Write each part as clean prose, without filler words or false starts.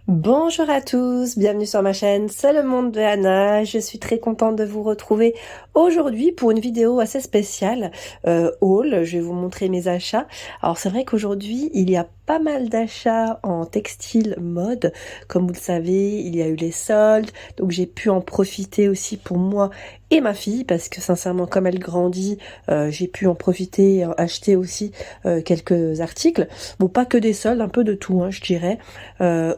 Bonjour à tous, bienvenue sur ma chaîne, c'est le monde de Anna. Je suis très contente de vous retrouver aujourd'hui pour une vidéo assez spéciale haul. Je vais vous montrer mes achats. Alors c'est vrai qu'aujourd'hui il y a pas mal d'achats en textile mode. Comme vous le savez, il y a eu les soldes, donc j'ai pu en profiter aussi pour moi et ma fille, parce que sincèrement comme elle grandit, j'ai pu en profiter et acheter aussi quelques articles. Bon, pas que des soldes, un peu de tout, hein, je dirais,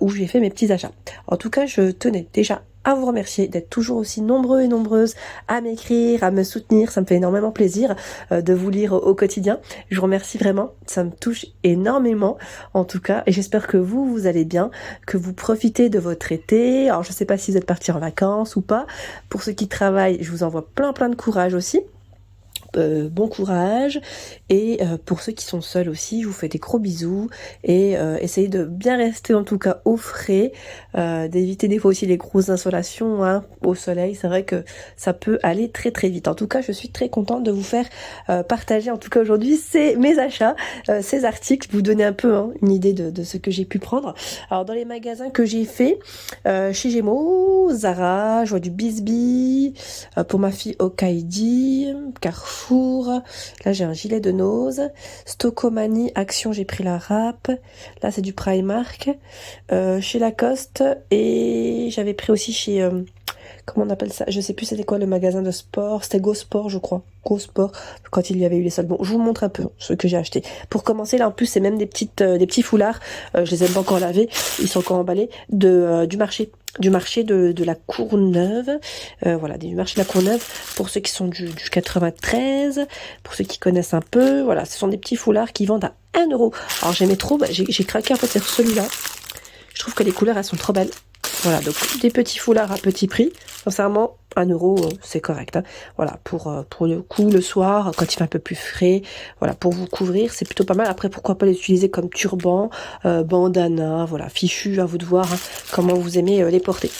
où j'ai fait mes petits achats. En tout cas, je tenais déjà à vous remercier d'être toujours aussi nombreux et nombreuses à m'écrire, à me soutenir. Ça me fait énormément plaisir de vous lire au quotidien. Je vous remercie vraiment, ça me touche énormément en tout cas, et j'espère que vous allez bien, que vous profitez de votre été. Alors je sais pas si vous êtes partis en vacances ou pas. Pour ceux qui travaillent, je vous envoie plein de courage aussi. Bon courage, et pour ceux qui sont seuls aussi, je vous fais des gros bisous, et essayez de bien rester en tout cas au frais, d'éviter des fois aussi les grosses insolations, hein, au soleil. C'est vrai que ça peut aller très vite. En tout cas, je suis très contente de vous faire partager en tout cas aujourd'hui mes achats, ces articles, vous donner un peu, hein, une idée de ce que j'ai pu prendre. Alors dans les magasins que j'ai fait, chez Gémeaux, Zara, je vois du Bisbee, pour ma fille Okaidi, Carrefour. Là j'ai un gilet de nose. Stocomanie, Action, j'ai pris la râpe. Là c'est du Primark. Chez Lacoste, et j'avais pris aussi chez... comment on appelle ça? Je sais plus c'était quoi le magasin de sport. C'était Go Sport, je crois. Go Sport, quand il y avait eu les soldes. Bon, je vous montre un peu ce que j'ai acheté. Pour commencer, là en plus c'est même des petits foulards. Je les ai pas encore lavés, ils sont encore emballés, du marché. Du marché de la Courneuve, voilà, du marché de la Courneuve, pour ceux qui sont du 93, pour ceux qui connaissent un peu, voilà, ce sont des petits foulards qui vendent à 1 €. Alors j'aimais trop, j'ai craqué en fait sur celui-là. Je trouve que les couleurs elles sont trop belles. Voilà, donc des petits foulards à petit prix. Sincèrement, 1 €, c'est correct, hein. Voilà, pour le coup, le soir, quand il fait un peu plus frais, voilà, pour vous couvrir, c'est plutôt pas mal. Après, pourquoi pas les utiliser comme turban, bandana, voilà, fichu, à vous de voir, hein, comment vous aimez les porter.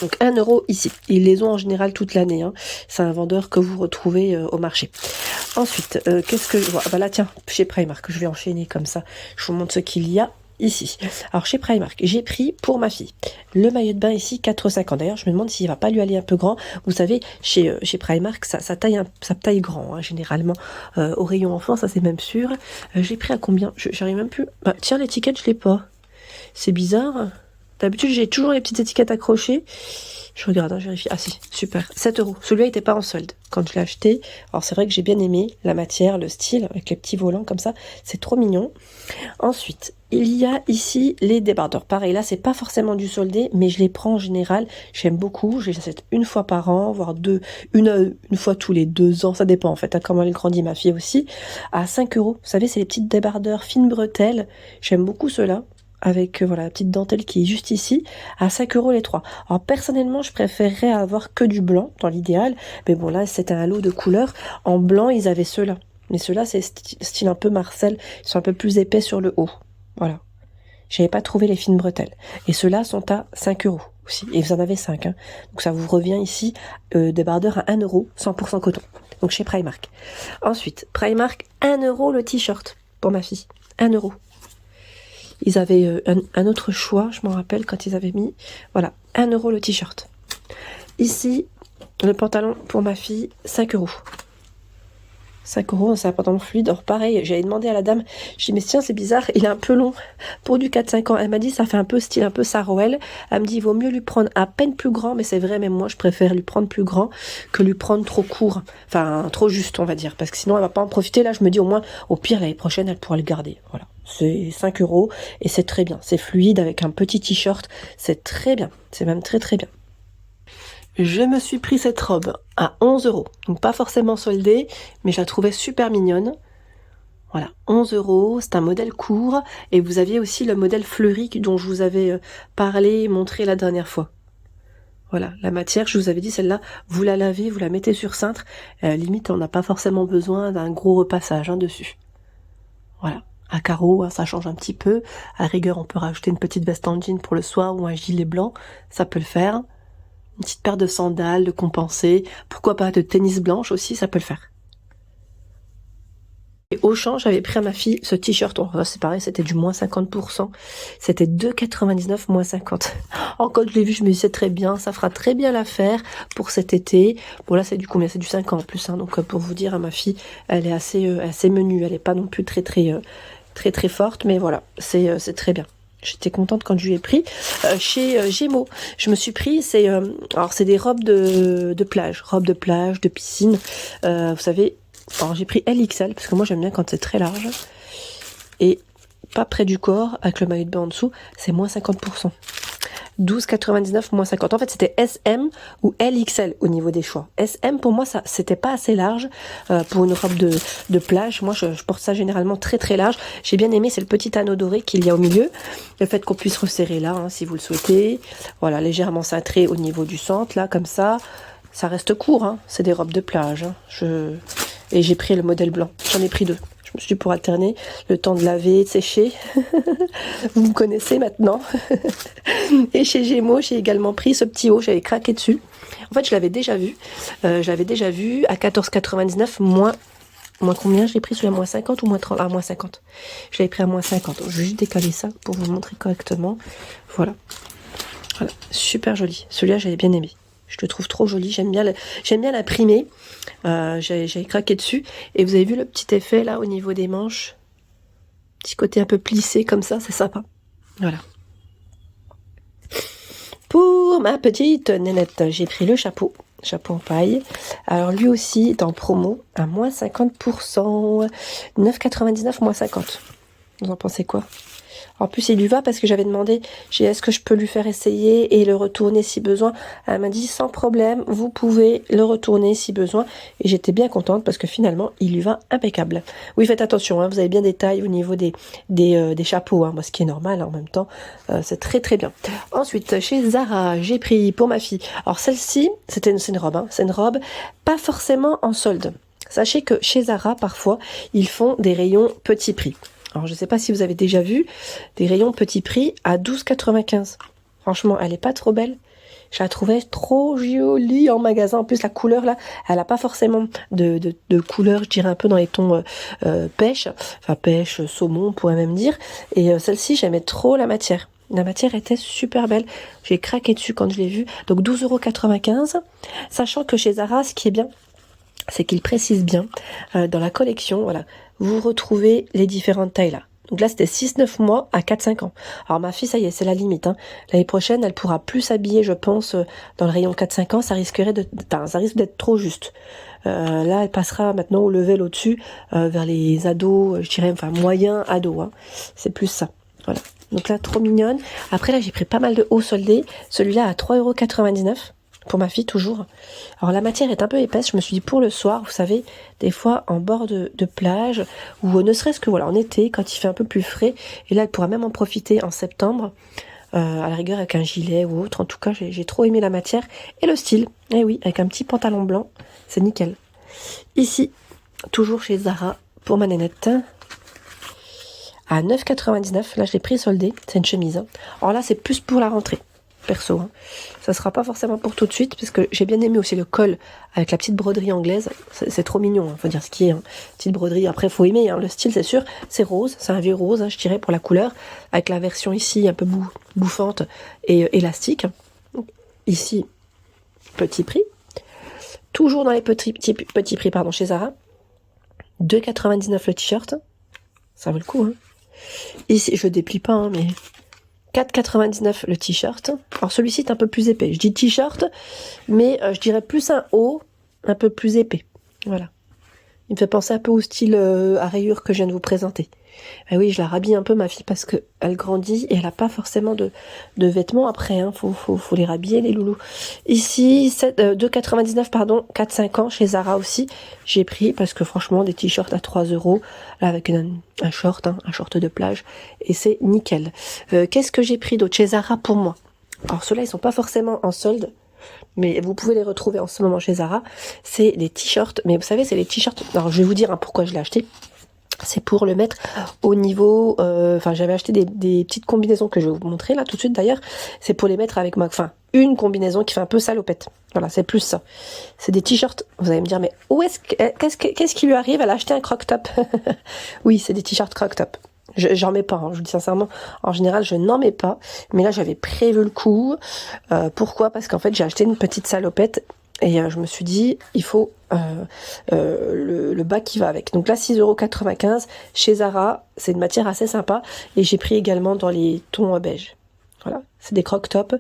Donc 1 € ici. Ils les ont en général toute l'année, hein. C'est un vendeur que vous retrouvez au marché. Ensuite, qu'est-ce que je vois? Ah bah là, tiens, chez Primark, je vais enchaîner comme ça. Je vous montre ce qu'il y a ici. Alors chez Primark, j'ai pris pour ma fille le maillot de bain ici 4,50 €. D'ailleurs, je me demande s'il va pas lui aller un peu grand. Vous savez, chez Primark, ça taille grand, hein, généralement, au rayon enfant, ça c'est même sûr. J'ai pris à combien? J'arrive même plus. Bah, tiens, l'étiquette, je l'ai pas. C'est bizarre. D'habitude, j'ai toujours les petites étiquettes accrochées. Je regarde, hein, je vérifie. Ah si, super. 7 €. Celui-là n'était pas en solde quand je l'ai acheté. Alors c'est vrai que j'ai bien aimé la matière, le style, avec les petits volants comme ça. C'est trop mignon. Ensuite, il y a ici les débardeurs. Pareil, là, c'est pas forcément du soldé, mais je les prends en général. J'aime beaucoup. Je les achète une fois par an, voire une fois tous les 2 ans. Ça dépend en fait, hein, comment elle grandit, ma fille aussi. À 5 €. Vous savez, c'est les petites débardeurs fines bretelles. J'aime beaucoup ceux-là, avec voilà, la petite dentelle qui est juste ici, à 5 € les 3. Alors personnellement, je préférerais avoir que du blanc dans l'idéal, mais bon là c'était un lot de couleurs. En blanc, ils avaient ceux-là, mais ceux-là c'est style un peu Marcel, ils sont un peu plus épais sur le haut. Voilà, j'avais pas trouvé les fines bretelles, et ceux-là sont à 5 € aussi, et vous en avez 5, hein. Donc ça vous revient ici, débardeur à 1 €, 100% coton, donc chez Primark. Ensuite, Primark, 1 € le t-shirt pour ma fille, 1 €. Ils avaient un autre choix, je m'en rappelle, quand ils avaient mis, voilà, 1 € le t-shirt. Ici, le pantalon pour ma fille, 5 €. 5 €, c'est un pantalon fluide. Alors pareil, j'avais demandé à la dame, je dis mais tiens c'est bizarre, il est un peu long pour du 4-5 ans. Elle m'a dit ça fait un peu style un peu Sarouel. Elle me dit il vaut mieux lui prendre à peine plus grand, mais c'est vrai, même moi je préfère lui prendre plus grand que lui prendre trop court, enfin trop juste on va dire, parce que sinon elle va pas en profiter. Là je me dis au moins au pire l'année prochaine elle pourra le garder. Voilà, c'est 5 € et c'est très bien, c'est fluide avec un petit t-shirt, c'est très bien, c'est même très bien. Je me suis pris cette robe à 11 €, donc pas forcément soldée, mais je la trouvais super mignonne. Voilà, 11 €, c'est un modèle court, et vous aviez aussi le modèle fleuri dont je vous avais parlé et montré la dernière fois. Voilà, la matière, je vous avais dit, celle-là, vous la lavez, vous la mettez sur cintre, limite on n'a pas forcément besoin d'un gros repassage, hein, dessus. Voilà, à carreaux, hein, ça change un petit peu. À rigueur, on peut rajouter une petite veste en jean pour le soir ou un gilet blanc, ça peut le faire. Une petite paire de sandales, de compensées, pourquoi pas de tennis blanche aussi, ça peut le faire. Auchan, j'avais pris à ma fille ce t-shirt. Oh, c'est pareil, c'était du moins 50%. C'était 2,99 moins 50. Oh, quand je l'ai vu, je me disais très bien, ça fera très bien l'affaire pour cet été. Bon, là, c'est du combien? C'est du 5 ans en plus. Hein. Donc, pour vous dire, à ma fille, elle est assez menue. Elle est pas non plus très forte. Mais voilà, c'est très bien. J'étais contente quand je lui ai pris. Chez Gémeaux, je me suis pris, alors c'est des robes de plage, de piscine. Vous savez, alors j'ai pris LXL, parce que moi j'aime bien quand c'est très large. Et pas près du corps, avec le maillot de bain en dessous, c'est moins 50%. 12,99 moins 50. En fait, c'était SM ou LXL au niveau des choix. SM, pour moi, ça, c'était pas assez large pour une robe de plage. Moi, je porte ça généralement très large. J'ai bien aimé, c'est le petit anneau doré qu'il y a au milieu. Le fait qu'on puisse resserrer là, hein, si vous le souhaitez. Voilà, légèrement cintré au niveau du centre, là, comme ça. Ça reste court, hein. C'est des robes de plage. Hein. Et j'ai pris le modèle blanc. J'en ai pris 2. Je me suis dit pour alterner, le temps de laver, de sécher. Vous me connaissez maintenant. Et chez Gémeaux, j'ai également pris ce petit haut, j'avais craqué dessus. En fait, je l'avais déjà vu. À 14,99 moins combien? Je l'ai pris sur la moins 50 ou moins 30? Ah, moins 50. Je l'avais pris à moins 50. Je vais juste décaler ça pour vous montrer correctement. Voilà. Super joli. Celui-là, j'avais bien aimé. Je le trouve trop joli. J'aime bien l'imprimer. J'avais craqué dessus. Et vous avez vu le petit effet là au niveau des manches? Petit côté un peu plissé comme ça, c'est sympa. Voilà. Pour ma petite nénette, j'ai pris le chapeau en paille. Alors lui aussi est en promo à moins 50%. 9,99 moins 50. Vous en pensez quoi? En plus, il lui va parce que j'avais demandé, est-ce que je peux lui faire essayer et le retourner si besoin. Elle m'a dit, sans problème, vous pouvez le retourner si besoin. Et j'étais bien contente parce que finalement, il lui va impeccable. Oui, faites attention, hein, vous avez bien des tailles au niveau des chapeaux, hein, moi, ce qui est normal en même temps. C'est très bien. Ensuite, chez Zara, j'ai pris pour ma fille. Alors celle-ci, c'est une robe, hein, c'est une robe pas forcément en solde. Sachez que chez Zara, parfois, ils font des rayons petit prix. Alors, je ne sais pas si vous avez déjà vu des rayons petit prix à 12,95. Franchement, elle est pas trop belle. Je la trouvais trop jolie en magasin. En plus, la couleur, là, elle n'a pas forcément de couleur, je dirais un peu dans les tons pêche. Enfin, pêche, saumon, on pourrait même dire. Et celle-ci, j'aimais trop la matière. La matière était super belle. J'ai craqué dessus quand je l'ai vue. Donc, 12,95 €. Sachant que chez Zara, ce qui est bien, c'est qu'il précise bien dans la collection, voilà, vous retrouvez les différentes tailles là. Donc là, c'était 6-9 mois à 4-5 ans. Alors ma fille, ça y est, c'est la limite. Hein. L'année prochaine, elle pourra plus s'habiller, je pense, dans le rayon 4-5 ans. Ça risque d'être trop juste. Là, elle passera maintenant au level au-dessus, vers les ados, je dirais, enfin moyens ados. Hein. C'est plus ça. Voilà. Donc là, trop mignonne. Après, là, j'ai pris pas mal de hauts soldés. Celui-là à 3,99 € pour ma fille toujours. Alors la matière est un peu épaisse, je me suis dit pour le soir, vous savez, des fois en bord de plage, ou ne serait-ce que voilà en été, quand il fait un peu plus frais, et là elle pourra même en profiter en septembre, à la rigueur avec un gilet ou autre. En tout cas, j'ai trop aimé la matière et le style. Et oui, avec un petit pantalon blanc, c'est nickel. Ici, toujours chez Zara, pour ma nénette, à 9,99 €, là je l'ai pris soldé, c'est une chemise. Hein. Alors là c'est plus pour la rentrée. Perso, hein. Ça sera pas forcément pour tout de suite parce que j'ai bien aimé aussi le col avec la petite broderie anglaise, c'est trop mignon, hein, faut dire ce qui est, hein. Petite broderie, après faut aimer, hein, le style c'est sûr, c'est rose, c'est un vieux rose, hein, je dirais pour la couleur, avec la version ici un peu bouffante et élastique. Ici, petit prix, toujours dans les petits prix pardon, chez Zara, 2,99 € le t-shirt, ça vaut le coup. Hein. Ici, je déplie pas, hein, mais 4,99 € le t-shirt. Alors celui-ci est un peu plus épais. Je dis t-shirt, mais je dirais plus un haut, un peu plus épais. Voilà. Il me fait penser un peu au style à rayures que je viens de vous présenter. Ben oui, je la rhabille un peu ma fille parce que elle grandit et elle a pas forcément de vêtements après. Hein. Faut les rhabiller les loulous. Ici, 2,99 €, pardon, 4-5 ans chez Zara aussi. J'ai pris parce que franchement des t-shirts à 3 € là avec un short, hein, un short de plage et c'est nickel. Qu'est-ce que j'ai pris d'autre chez Zara pour moi? Alors ceux-là ils sont pas forcément en solde. Mais vous pouvez les retrouver en ce moment chez Zara. C'est des t-shirts, mais vous savez, c'est les t-shirts. Alors je vais vous dire hein, pourquoi je l'ai acheté. C'est pour le mettre au niveau... Enfin, j'avais acheté des petites combinaisons que je vais vous montrer là tout de suite d'ailleurs. C'est pour les mettre avec moi. Enfin, une combinaison qui fait un peu salopette. Voilà, c'est plus ça. C'est des t-shirts. Vous allez me dire, mais qu'est-ce qui lui arrive? Elle a acheté un croc-top. Oui, c'est des t-shirts croc-top. J'en mets pas, hein, je vous dis sincèrement. En général, je n'en mets pas. Mais là, j'avais prévu le coup. Pourquoi? Parce qu'en fait, j'ai acheté une petite salopette. Et je me suis dit, il faut le bas qui va avec. Donc là, 6,95 € chez Zara. C'est une matière assez sympa. Et j'ai pris également dans les tons beige. Voilà, c'est des croc-top,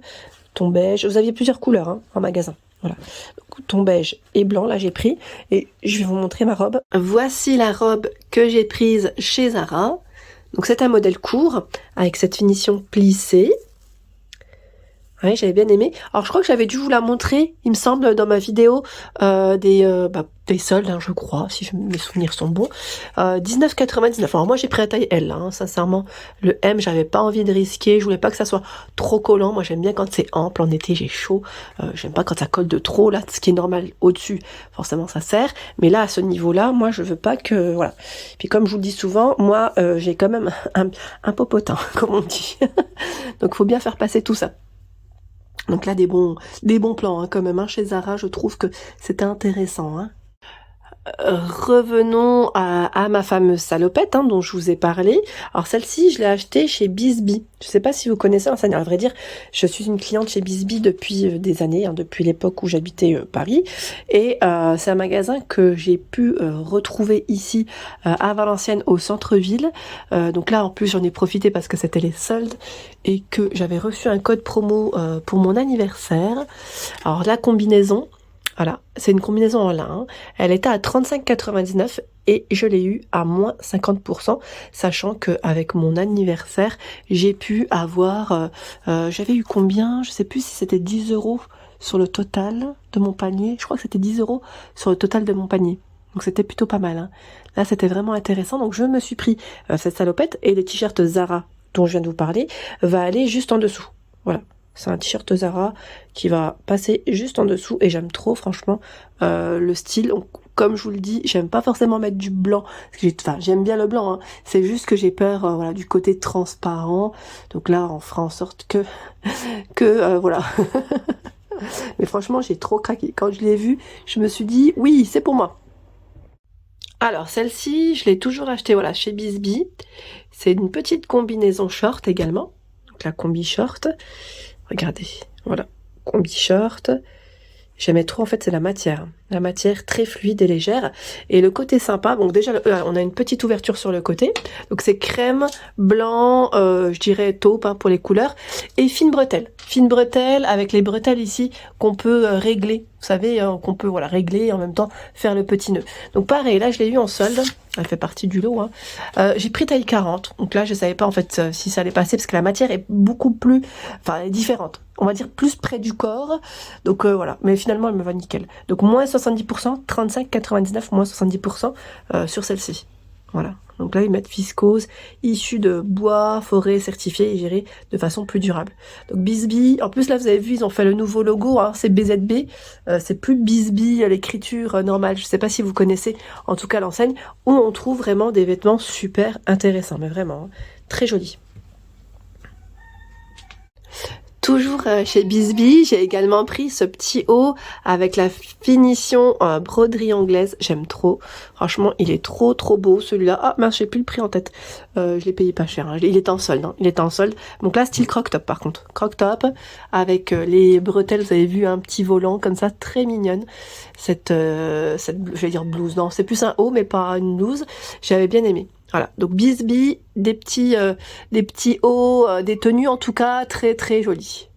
ton beige. Vous aviez plusieurs couleurs hein, en magasin. Voilà, donc, ton beige et blanc, là j'ai pris. Et je vais vous montrer ma robe. Voici la robe que j'ai prise chez Zara. Donc c'est un modèle court avec cette finition plissée. Ouais, j'avais bien aimé. Alors je crois que j'avais dû vous la montrer, il me semble, dans ma vidéo des soldes, hein, je crois, si mes souvenirs sont bons. 19,99. Alors moi j'ai pris la taille L, hein, sincèrement. Le M, j'avais pas envie de risquer, je voulais pas que ça soit trop collant. Moi j'aime bien quand c'est ample, en été j'ai chaud. J'aime pas quand ça colle de trop, là, ce qui est normal au-dessus, forcément ça sert. Mais là, à ce niveau-là, moi je veux pas que... Voilà. Puis comme je vous le dis souvent, moi j'ai quand même un popotin, comme on dit. Donc faut bien faire passer tout ça. Donc là, des bons plans hein, quand même. Hein, chez Zara, je trouve que c'était intéressant. Hein. Revenons à ma fameuse salopette hein, dont je vous ai parlé. Alors celle-ci, je l'ai achetée chez Bisbee. Je ne sais pas si vous connaissez, hein, à vrai dire, je suis une cliente chez Bisbee depuis des années, hein, depuis l'époque où j'habitais Paris. Et c'est un magasin que j'ai pu retrouver ici à Valenciennes, au centre-ville. Donc là, en plus, j'en ai profité parce que c'était les soldes et que j'avais reçu un code promo pour mon anniversaire. Alors la combinaison, voilà, c'est une combinaison en lin. Hein. Elle était à 35,99 et je l'ai eu à moins 50%, sachant que avec mon anniversaire, j'ai pu avoir... j'avais eu combien? Je sais plus si c'était 10 € sur le total de mon panier. Je crois que c'était 10 € sur le total de mon panier. Donc c'était plutôt pas mal. Hein. Là, c'était vraiment intéressant. Donc je me suis pris cette salopette et le t-shirt Zara dont je viens de vous parler va aller juste en dessous. Voilà. C'est un t-shirt Zara qui va passer juste en dessous et j'aime trop franchement le style. Donc, comme je vous le dis, j'aime pas forcément mettre du blanc. Enfin, j'aime bien le blanc. Hein. C'est juste que j'ai peur voilà, du côté transparent. Donc là, on fera en sorte que voilà. Mais franchement, j'ai trop craqué. Quand je l'ai vue, je me suis dit, oui, c'est pour moi. Alors, celle-ci, je l'ai toujours achetée voilà, chez Bisbee. C'est une petite combinaison short également. Donc la combi short. Regardez, voilà, combi short. J'aimais trop, en fait, c'est la matière. La matière très fluide et légère. Et le côté sympa, donc déjà, on a une petite ouverture sur le côté. Donc c'est crème, blanc, je dirais taupe hein, pour les couleurs. Et fine bretelle. Fine bretelle avec les bretelles ici qu'on peut régler. Vous savez, hein, qu'on peut voilà, régler et en même temps faire le petit nœud. Donc pareil, là, je l'ai eu en solde. Elle fait partie du lot. Hein. J'ai pris taille 40. Donc là, je savais pas en fait si ça allait passer parce que la matière est beaucoup plus... Enfin, elle est différente. On va dire plus près du corps. Donc voilà. Mais finalement, elle me va nickel. Donc moins 70%, 35,99, moins 70% sur celle-ci. Voilà. Donc là, ils mettent viscose, issu de bois, forêt, certifié et géré de façon plus durable. Donc Bisbee, en plus là, vous avez vu, ils ont fait le nouveau logo, hein, c'est BZB. C'est plus Bisbee, l'écriture normale. Je sais pas si vous connaissez, en tout cas l'enseigne, où on trouve vraiment des vêtements super intéressants. Mais vraiment, hein, très jolis. Toujours chez Bisbee, j'ai également pris ce petit haut avec la finition broderie anglaise. J'aime trop. Franchement, il est trop beau celui-là. Ah mince, j'ai plus le prix en tête. Je l'ai payé pas cher. Hein. Il était en solde. Hein. Il était en solde. Donc là, style croc-top par contre. Croc-top avec les bretelles. Vous avez vu un petit volant comme ça, très mignonne. Cette je vais dire blouse. Non, c'est plus un haut, mais pas une blouse. J'avais bien aimé. Voilà, donc Bisbee, des petits hauts, des tenues en tout cas très jolies.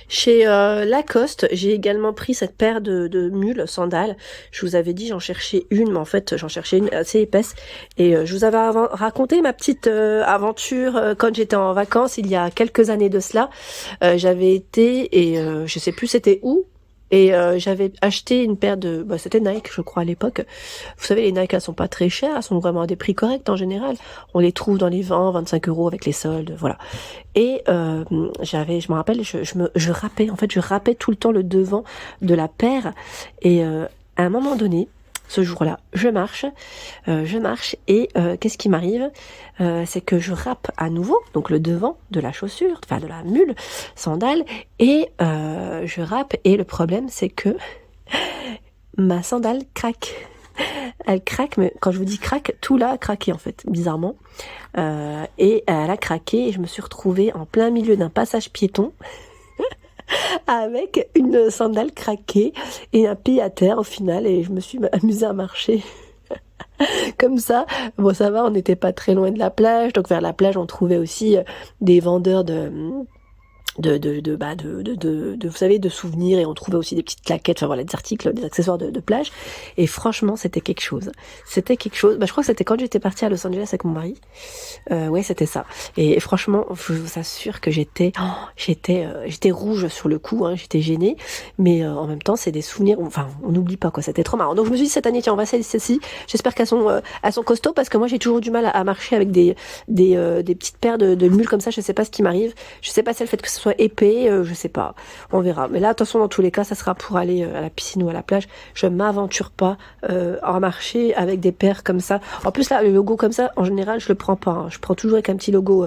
Chez Lacoste, j'ai également pris cette paire de mules sandales. Je vous avais dit j'en cherchais une, mais en fait j'en cherchais une assez épaisse. Et je vous avais raconté ma petite aventure quand j'étais en vacances il y a quelques années de cela. J'avais été et je sais plus c'était où. Et j'avais acheté une paire de... Bah, c'était Nike, je crois, à l'époque. Vous savez, les Nike, elles sont pas très chères. Elles sont vraiment à des prix corrects, en général. On les trouve dans les 20, 25 € avec les soldes, voilà. Et je me rappelle, je râpais. En fait, je râpais tout le temps le devant de la paire. Et à un moment donné, ce jour-là, je marche et qu'est-ce qui m'arrive? C'est que je râpe à nouveau, donc le devant de la chaussure, enfin de la mule, sandale, et je râpe, et le problème c'est que ma sandale craque. Elle craque, mais quand je vous dis craque, tout là a craqué en fait, bizarrement. Et elle a craqué et je me suis retrouvée en plein milieu d'un passage piéton avec une sandale craquée et un pied à terre au final, et je me suis amusée à marcher comme ça. Bon, ça va, on n'était pas très loin de la plage, donc vers la plage on trouvait aussi des vendeurs vous savez, de souvenirs, et on trouvait aussi des petites claquettes, enfin voilà, des articles, des accessoires de plage, et franchement c'était quelque chose, je crois que c'était quand j'étais partie à Los Angeles avec mon mari, ouais c'était ça, et franchement je vous assure que j'étais rouge sur le coup, hein, j'étais gênée, mais en même temps c'est des souvenirs, enfin on n'oublie pas quoi, c'était trop marrant. Donc je me suis dit cette année, tiens, on va essayer celle-ci, j'espère qu'elles sont costauds, parce que moi j'ai toujours du mal à marcher avec des petites paires de mules comme ça, je sais pas ce qui m'arrive, je sais pas si c'est le fait que ce soit épais, je sais pas, on verra. Mais là, attention, dans tous les cas, ça sera pour aller à la piscine ou à la plage. Je m'aventure pas à marcher avec des paires comme ça. En plus, là, le logo comme ça, en général, je le prends pas, hein. Je prends toujours avec un petit logo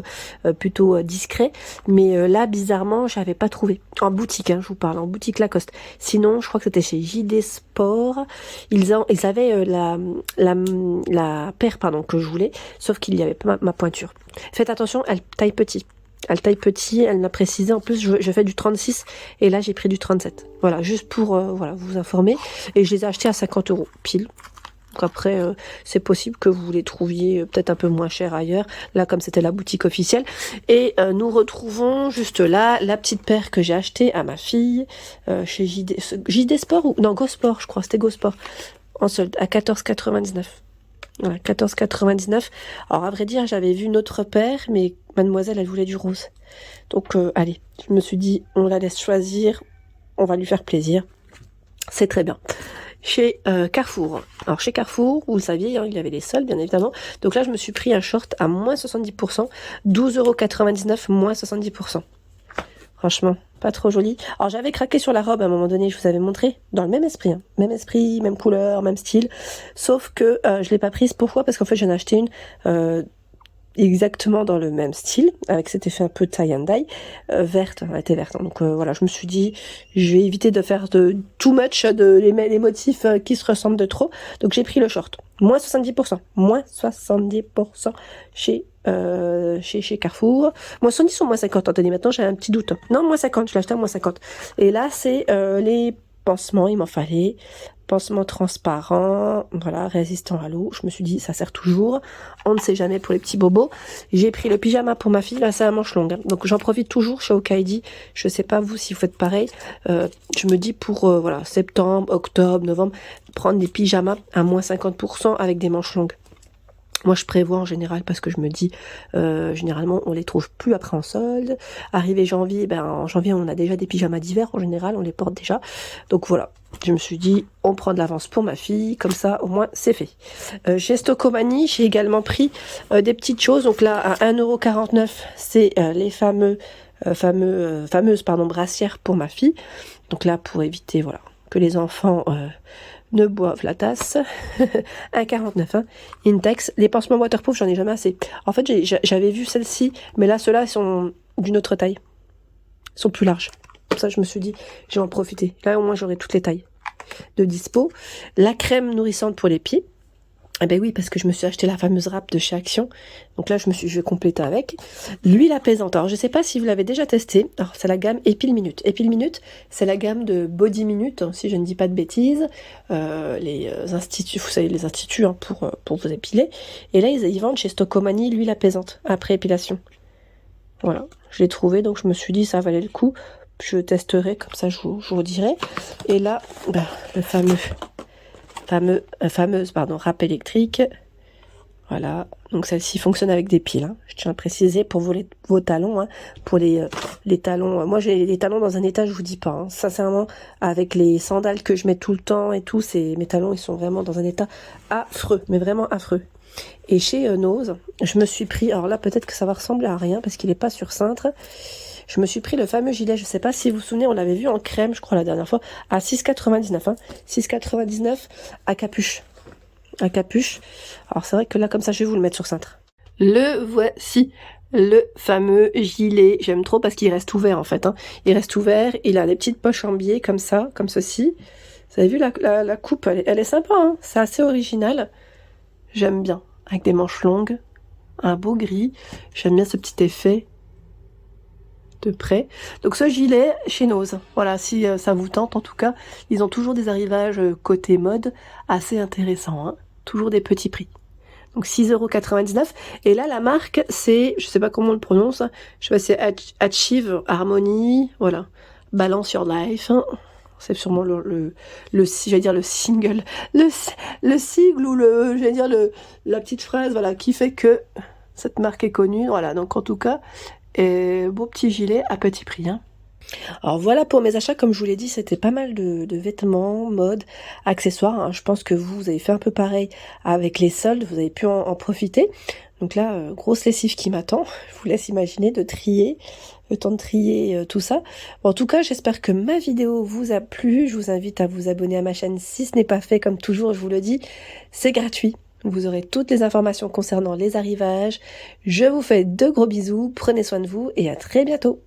plutôt discret. Mais là, bizarrement, j'avais pas trouvé. En boutique, hein, je vous parle, en boutique Lacoste. Sinon, je crois que c'était chez JD Sport. Ils avaient la paire, pardon, que je voulais, sauf qu'il y avait pas ma pointure. Faites attention, elle taille petit. Elle taille petit, elle m'a précisé. En plus, je fais du 36 et là, j'ai pris du 37. Voilà, juste pour voilà, vous informer. Et je les ai achetés à 50 € pile. Donc après, c'est possible que vous les trouviez peut-être un peu moins cher ailleurs. Là, comme c'était la boutique officielle. Et nous retrouvons juste là la petite paire que j'ai achetée à ma fille chez JD Sport ou non, Go Sport, je crois. C'était Go Sport en solde à 14,99. Voilà, 14,99. Alors à vrai dire, j'avais vu notre paire, mais mademoiselle, elle voulait du rose. Donc allez, je me suis dit, on la laisse choisir, on va lui faire plaisir. C'est très bien. Chez Carrefour. Alors chez Carrefour, vous le saviez, hein, il y avait les soldes, bien évidemment. Donc là, je me suis pris un short à moins 70%, 12,99 €, moins 70%. Franchement, pas trop joli. Alors j'avais craqué sur la robe à un moment donné, je vous avais montré, dans le même esprit, hein. Même esprit, même couleur, même style. Sauf que je l'ai pas prise. Pourquoi? Parce qu'en fait j'en ai acheté une exactement dans le même style, avec cet effet un peu tie and dye, verte, elle était verte. Donc voilà, je me suis dit, je vais éviter de faire de too much, les motifs qui se ressemblent de trop. Donc j'ai pris le short. Moins 70%. Moins 70% chez Carrefour. Moins 70 ou moins 50, attendez, maintenant j'ai un petit doute. Non, moins 50, je l'ai acheté à moins 50. Et là, c'est les pansements, il m'en fallait. Pansement transparent, voilà, résistant à l'eau. Je me suis dit, ça sert toujours. On ne sait jamais pour les petits bobos. J'ai pris le pyjama pour ma fille, là c'est à manche longue, hein. Donc j'en profite toujours chez Okaidi. Je sais pas vous si vous faites pareil. Je me dis pour voilà, septembre, octobre, novembre, prendre des pyjamas à moins 50% avec des manches longues. Moi, je prévois en général parce que je me dis, généralement, on les trouve plus après en solde. Arrivé janvier, en janvier, on a déjà des pyjamas d'hiver. En général, on les porte déjà. Donc voilà, je me suis dit, on prend de l'avance pour ma fille. Comme ça, au moins, c'est fait. Chez Stocomanie, j'ai également pris des petites choses. Donc là, à 1,49 €, c'est les fameuses brassières pour ma fille. Donc là, pour éviter, voilà, que les enfants ne boivent la tasse. 1,49 €, hein. Intex. Les pansements waterproof, j'en ai jamais assez. En fait, j'avais vu celle-ci, mais là, ceux-là, ils sont d'une autre taille. Ils sont plus larges. Comme ça, je me suis dit, je vais en profiter. Là, au moins, j'aurai toutes les tailles de dispo. La crème nourrissante pour les pieds. Eh ben oui, parce que je me suis acheté la fameuse râpe de chez Action. Donc là, je vais compléter avec. L'huile apaisante. Alors, je sais pas si vous l'avez déjà testé. Alors, c'est la gamme Epile Minute. Epile Minute, c'est la gamme de Body Minute, hein, si je ne dis pas de bêtises. Les instituts, vous savez, les instituts, hein, pour vous épiler. Et là, ils vendent chez Stocomanie l'huile apaisante après épilation. Voilà, je l'ai trouvé, donc je me suis dit, ça valait le coup. Je testerai, comme ça, je vous dirai. Et là, le fameuse râpe électrique. Voilà, donc celle-ci fonctionne avec des piles, hein. Je tiens à préciser pour vos talons, hein. Pour les talons, moi j'ai les talons dans un état, je vous dis pas, hein. Sincèrement, avec les sandales que je mets tout le temps et tout, mes talons ils sont vraiment dans un état affreux, mais vraiment affreux. Et chez Nose, je me suis pris, alors là peut-être que ça va ressembler à rien parce qu'il n'est pas sur cintre. Je me suis pris le fameux gilet, je sais pas si vous vous souvenez, on l'avait vu en crème, je crois, la dernière fois, à 6,99, hein. 6,99 à capuche. à capuche. Alors c'est vrai que là comme ça je vais vous le mettre sur cintre. Le voici, le fameux gilet. J'aime trop parce qu'il reste ouvert en fait, hein. Il reste ouvert, il a des petites poches en biais comme ça, comme ceci. Vous avez vu la coupe, elle est sympa, hein. C'est assez original. J'aime bien, avec des manches longues, un beau gris. J'aime bien ce petit effet de près. Donc ce gilet chez Nose, voilà, si ça vous tente en tout cas, ils ont toujours des arrivages côté mode assez intéressants, hein. Toujours des petits prix. Donc 6,99 €. Et là, la marque, c'est, je sais pas comment on le prononce, je sais pas, c'est Achieve Harmony, voilà. Balance Your Life, hein. C'est sûrement j'allais dire le single, le sigle ou j'allais dire la petite phrase, voilà, qui fait que cette marque est connue, voilà. Donc en tout cas, beau petit gilet à petit prix, hein. Alors voilà pour mes achats, comme je vous l'ai dit, c'était pas mal de vêtements, mode, accessoires, hein. Je pense que vous avez fait un peu pareil avec les soldes, vous avez pu en profiter. Donc là, grosse lessive qui m'attend, je vous laisse imaginer de trier, le temps de trier tout ça. Bon, en tout cas, j'espère que ma vidéo vous a plu, je vous invite à vous abonner à ma chaîne si ce n'est pas fait, comme toujours je vous le dis, c'est gratuit. Vous aurez toutes les informations concernant les arrivages. Je vous fais de gros bisous, prenez soin de vous et à très bientôt.